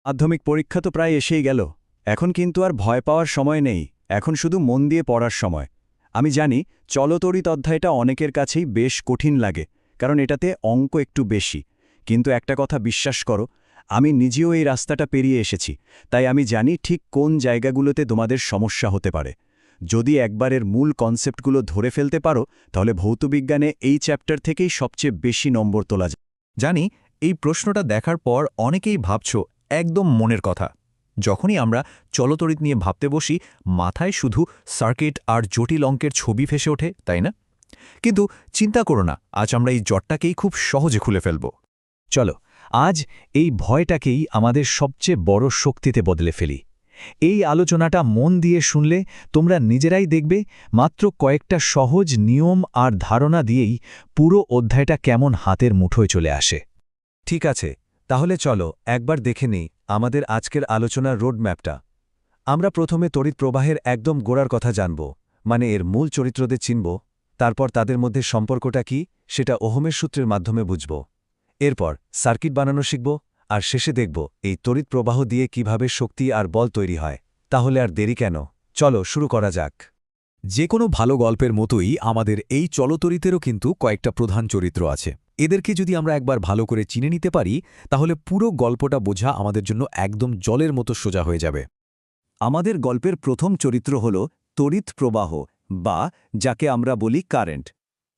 মাধ্যমিক পরীক্ষা তো প্রায় এসেই গেল। এখন কিন্তু আর ভয় পাওয়ার সময় নেই, এখন শুধু মন দিয়ে পড়ার সময়। আমি জানি চলতরিৎ অধ্যায়টা অনেকের কাছেই বেশ কঠিন লাগে, কারণ এটাতে অঙ্ক একটু বেশি। কিন্তু একটা কথা বিশ্বাস করো, আমি নিজেও এই রাস্তাটা পেরিয়ে এসেছি, তাই আমি জানি ঠিক কোন জায়গাগুলোতে তোমাদের সমস্যা হতে পারে। যদি একবারের মূল কনসেপ্টগুলো ধরে ফেলতে পারো, তাহলে ভৌতবিজ্ঞানে এই চ্যাপ্টার থেকেই সবচেয়ে বেশি নম্বর তোলা যায়। জানি এই প্রশ্নটা দেখার পর অনেকেই ভাবছ একদম মনের কথা। যখনই আমরা চলতরিৎ নিয়ে ভাবতে বসি, মাথায় শুধু সার্কিট আর জটিল অঙ্কের ছবি ভেসে ওঠে, তাই না? কিন্তু চিন্তা করো না, আজ আমরা এই জটটাকেই খুব সহজে খুলে ফেলব। চলো আজ এই ভয়টাকেই আমাদের সবচেয়ে বড় শক্তিতে বদলে ফেলি। এই আলোচনাটা মন দিয়ে শুনলে তোমরা নিজেরাই দেখবে মাত্র কয়েকটা সহজ নিয়ম আর ধারণা দিয়েই পুরো অধ্যায়টা কেমন হাতের মুঠোয় চলে আসে। ঠিক আছে, তাহলে চলো একবার দেখে নিই আমাদের আজকের আলোচনার রোডম্যাপটা। আমরা প্রথমে তড়িৎ প্রবাহের একদম গোড়ার কথা জানব, মানে এর মূল চরিত্রদের চিনব। তারপর তাদের মধ্যে সম্পর্কটা কি সেটা ওহমের সূত্রের মাধ্যমে বুঝব। এরপর সার্কিট বানানো শিখব, আর শেষে দেখব এই তড়িৎ প্রবাহ দিয়ে কিভাবে শক্তি আর বল তৈরি হয়। তাহলে আর দেরি কেন, চলো শুরু করা যাক। যে কোনো ভালো গল্পের মতোই আমাদের এই চলতরিতেরও কিন্তু কয়েকটা প্রধান চরিত্র আছে। এদেরকে যদি আমরা একবার ভালো করে চিনে নিতে পারি, তাহলে পুরো গল্পটা বোঝা আমাদের জন্য একদম জলের মতো সোজা হয়ে যাবে। আমাদের গল্পের প্রথম চরিত্র হল তড়িৎ প্রবাহ, বা যাকে আমরা বলি কারেন্ট।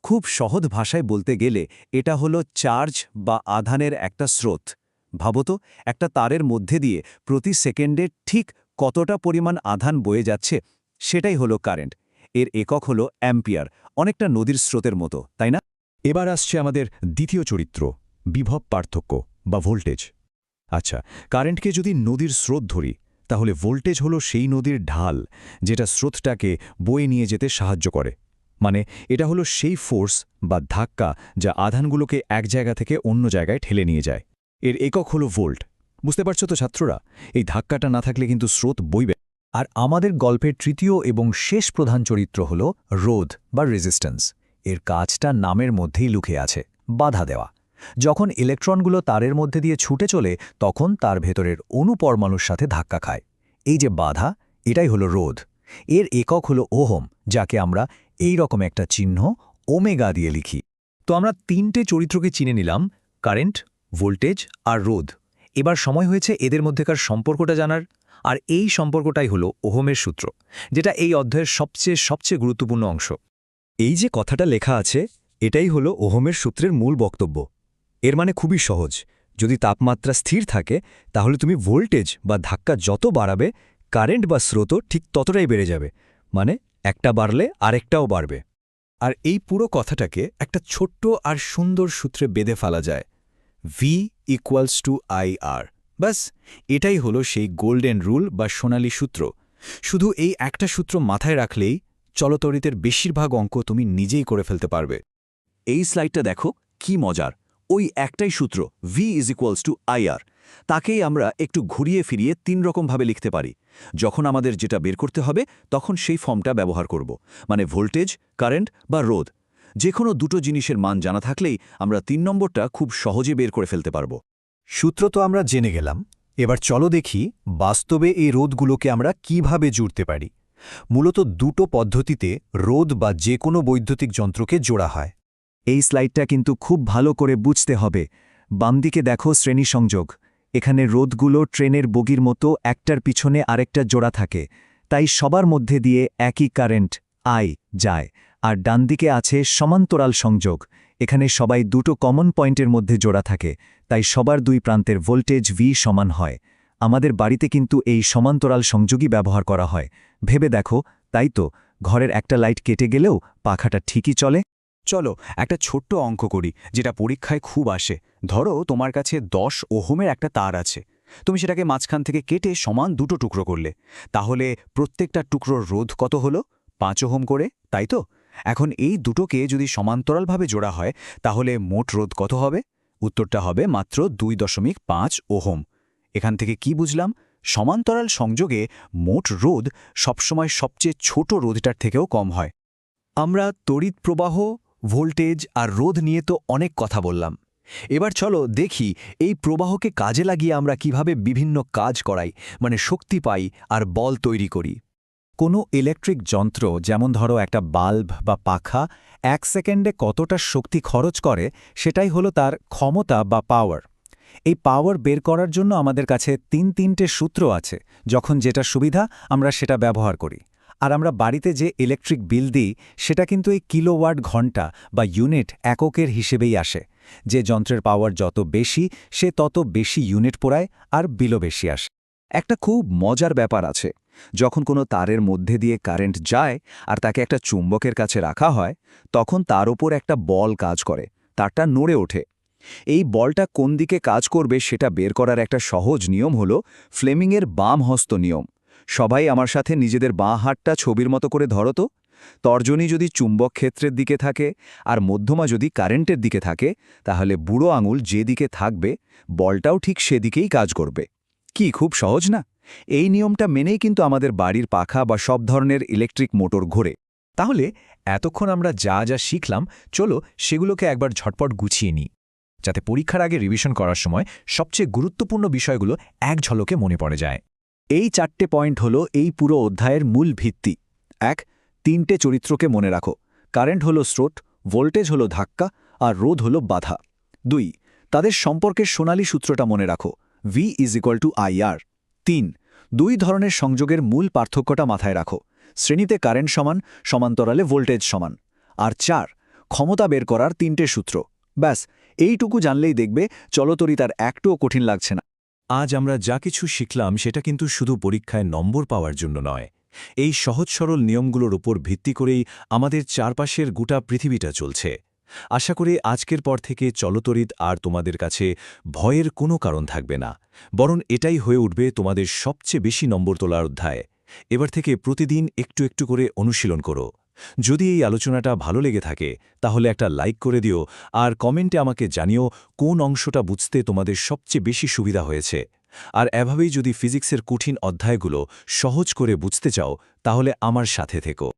খুব সহজ ভাষায় বলতে গেলে এটা হলো চার্জ বা আধানের একটা স্রোত। ভাবতো, একটা তারের মধ্যে দিয়ে প্রতি সেকেন্ডে ঠিক কতটা পরিমাণ আধান বয়ে যাচ্ছে, সেটাই হলো কারেন্ট। এর একক হলো অ্যাম্পিয়ার, অনেকটা নদীর স্রোতের মতো, তাই না? এবার আসছে আমাদের দ্বিতীয় চরিত্র, বিভব পার্থক্য বা ভোল্টেজ। আচ্ছা, কারেন্টকে যদি নদীর স্রোত ধরি, তাহলে ভোল্টেজ হলো সেই নদীর ঢাল যেটা স্রোতটাকে বয়ে নিয়ে যেতে সাহায্য করে। মানে এটা হলো সেই ফোর্স বা ধাক্কা যা আধানগুলোকে এক জায়গা থেকে অন্য জায়গায় ঠেলে নিয়ে যায়। এর একক হলো ভোল্ট। বুঝতে পারছো তো ছাত্ররা? এই ধাক্কাটা না থাকলে কিন্তু স্রোত বইবে। আর আমাদের গল্পের তৃতীয় এবং শেষ প্রধান চরিত্র হল রোধ বা রেজিস্ট্যান্স। এর কাজটা নামের মধ্যেই লুকিয়ে আছে, বাধা দেওয়া। যখন ইলেকট্রনগুলো তারের মধ্যে দিয়ে ছুটে চলে, তখন তার ভেতরের অণুপরমাণুর সাথে ধাক্কা খায়। এই যে বাধা, এটাই হলো রোধ। এর একক হলো ওহম, যাকে আমরা এই রকম একটা চিহ্ন ওমেগা দিয়ে লিখি। তো আমরা তিনটে চরিত্রকে চিনে নিলাম, কারেন্ট, ভোল্টেজ আর রোধ। এবার সময় হয়েছে এদের মধ্যেকার সম্পর্কটা জানার। আর এই সম্পর্কটাই হলো ওহমের সূত্র, যেটা এই অধ্যায়ের সবচেয়ে গুরুত্বপূর্ণ অংশ। এই যে কথাটা লেখা আছে, এটাই হলো ওহমের সূত্রের মূল বক্তব্য। এর মানে খুবই সহজ। যদি তাপমাত্রা স্থির থাকে, তাহলে তুমি ভোল্টেজ বা ধাক্কা যত বাড়াবে, কারেন্ট বা স্রোতও ঠিক ততটাই বেড়ে যাবে। মানে একটা বাড়লে আরেকটাও বাড়বে। আর এই পুরো কথাটাকে একটা ছোট্ট আর সুন্দর সূত্রে বেঁধে ফেলা যায়, V=IR। ব্যাস, এটাই হলো সেই গোল্ডেন রুল বা সোনালী সূত্র। শুধু এই একটা সূত্র মাথায় রাখলেই চলতরিতের বেশিরভাগ অঙ্ক তুমি নিজেই করে ফেলতে পারবে। এই স্লাইডটা দেখো, কি মজার। ওই একটাই সূত্র V=IR, তাকেই আমরা একটু ঘুরিয়ে ফিরিয়ে তিন রকমভাবে লিখতে পারি। যখন আমাদের যেটা বের করতে হবে, তখন সেই ফর্মটা ব্যবহার করব। মানে ভোল্টেজ, কারেন্ট বা রোধ, যে কোনো দুটো জিনিসের মান জানা থাকলেই আমরা ৩ নম্বরটা খুব সহজে বের করে ফেলতে পারব। সূত্র তো আমরা জেনে গেলাম, এবার চলো দেখি বাস্তবে এই রোধগুলোকে আমরা কিভাবে জুড়তে পারি। মূলত দুটো পদ্ধতিতে রোধ বা যে কোনো বৈদ্যুতিক যন্ত্রকে জোড়া হয়। এই স্লাইডটা কিন্তু খুব ভালো করে বুঝতে হবে। বাম দিকে দেখো শ্রেণী সংযোগ। এখানে রোধগুলো ট্রেনের বগির মতো একটার পিছনে আরেকটা জোড়া থাকে, তাই সবার মধ্যে দিয়ে একই কারেন্ট আই যায়। আর ডান দিকে আছে সমান্তরাল সংযোগ। এখানে সবাই দুটো কমন পয়েন্টের মধ্যে জোড়া থাকে, তাই সবার দুই প্রান্তের ভোল্টেজ V সমান হয়। আমাদের বাড়িতে কিন্তু এই সমান্তরাল সংযোগই ব্যবহার করা হয়। ভেবে দেখো, তাই তো ঘরের একটা লাইট কেটে গেলেও পাখাটা ঠিকই চলে। চলো একটা ছোট্ট অঙ্ক করি, যেটা পরীক্ষায় খুব আসে। ধরো তোমার কাছে 10 ওহমের একটা তার আছে। তুমি সেটাকে মাঝখান থেকে কেটে সমান দুটো টুকরো করলে। তাহলে প্রত্যেকটা টুকরোর রোধ কত হলো? 5 ওহম করে, তাই তো? এখন এই দুটোকে যদি সমান্তরালভাবে জোড়া হয়, তাহলে মোট রোধ কত হবে? উত্তরটা হবে মাত্র 2.5 ওহম। এখান থেকে কি বুঝলাম? সমান্তরাল সংযোগে মোট রোধ সবসময় সবচেয়ে ছোট রোধটার থেকেও কম হয়। আমরা তড়িৎ প্রবাহ, ভোল্টেজ আর রোধ নিয়ে তো অনেক কথা বললাম। এবার চলো দেখি এই প্রবাহকে কাজে লাগিয়ে আমরা কিভাবে বিভিন্ন কাজ করাই, মানে শক্তি পাই আর বল তৈরি করি। কোনো ইলেকট্রিক যন্ত্র, যেমন ধরো একটা বাল্ব বা পাখা, 1 সেকেন্ডে কতটা শক্তি খরচ করে সেটাই হলো তার ক্ষমতা বা পাওয়ার। এই পাওয়ার বের করার জন্য আমাদের কাছে তিনটে সূত্র আছে। যখন যেটা সুবিধা আমরা সেটা ব্যবহার করি। আর আমরা বাড়িতে যে ইলেকট্রিক বিল দিই সেটা কিন্তু এই কিলোওয়াট ঘন্টা বা ইউনিট এককের হিসেবেই আসে। যে যন্ত্রের পাওয়ার যত বেশি সে তত বেশি ইউনিট পোড়ায় আর বিলও বেশি আসে। একটা খুব মজার ব্যাপার আছে। যখন কোনো তারের মধ্যে দিয়ে কারেন্ট যায় আর তাকে একটা চুম্বকের কাছে রাখা হয়, তখন তার ওপর একটা বল কাজ করে, তারটা নড়ে ওঠে। এই বলটা কোন দিকে কাজ করবে সেটা বের করার একটা সহজ নিয়ম হলো ফ্লেমিংয়ের বাম হস্ত নিয়ম। সবাই আমার সাথে নিজেদের বাঁ হাতটা ছবির মতো করে ধরো তো। তর্জনী যদি চুম্বক ক্ষেত্রের দিকে থাকে আর মধ্যমা যদি কারেন্টের দিকে থাকে, তাহলে বুড়ো আঙুল যে দিকে থাকবে বলটাও ঠিক সেদিকেই কাজ করবে। কি খুব সহজ না? এই নিয়মটা মেনেই কিন্তু আমাদের বাড়ির পাখা বা সব ধরনের ইলেকট্রিক মোটর ঘোরে। তাহলে এতক্ষণ আমরা যা যা শিখলাম, চলো সেগুলোকে একবার ঝটপট গুছিয়ে নিই, যাতে পরীক্ষার আগে রিভিশন করার সময় সবচেয়ে গুরুত্বপূর্ণ বিষয়গুলো এক ঝলকে মনে পড়ে যায়। এই 4টে পয়েন্ট হলো এই পুরো অধ্যায়ের মূল ভিত্তি। 1. 3টে চরিত্রকে মনে রাখো। কারেন্ট হলো স্রোত, ভোল্টেজ হলো ধাক্কা, আর রোধ হলো বাধা। 2. তাদের সম্পর্কের সোনালী সূত্রটা মনে রাখো, V = IR। 3. 2 ধরনের সংযোগের মূল পার্থক্যটা মাথায় রাখো, শ্রেণীতে কারেন্ট সমান, সমান্তরালে ভোল্টেজ সমান। আর 4. ক্ষমতা বের করার 3টে সূত্র। ব্যাস, এইটুকু জানলেই দেখবে চলতরিতার একটুও কঠিন লাগছে না। আজ আমরা যা কিছু শিখলাম সেটা কিন্তু শুধু পরীক্ষায় নম্বর পাওয়ার জন্য নয়। এই সহজ সরল নিয়মগুলোর উপর ভিত্তি করেই আমাদের চারপাশের গোটা পৃথিবীটা চলছে। আশা করি আজকের পর থেকে চলতরিৎ আর তোমাদের কাছে ভয়ের কোনো কারণ থাকবে না, বরং এটাই হয়ে উঠবে তোমাদের সবচেয়ে বেশি নম্বর তোলার অধ্যায়। এবার থেকে প্রতিদিন একটু একটু করে অনুশীলন করো। যদি এই আলোচনাটা ভালো লেগে থাকে তাহলে একটা লাইক করে দিও, আর কমেন্টে আমাকে জানিও কোন অংশটা বুঝতে তোমাদের সবচেয়ে বেশি সুবিধা হয়েছে। আর এভাবেই যদি ফিজিক্সের কঠিন অধ্যায়গুলো সহজ করে বুঝতে চাও তাহলে আমার সাথে থেকো।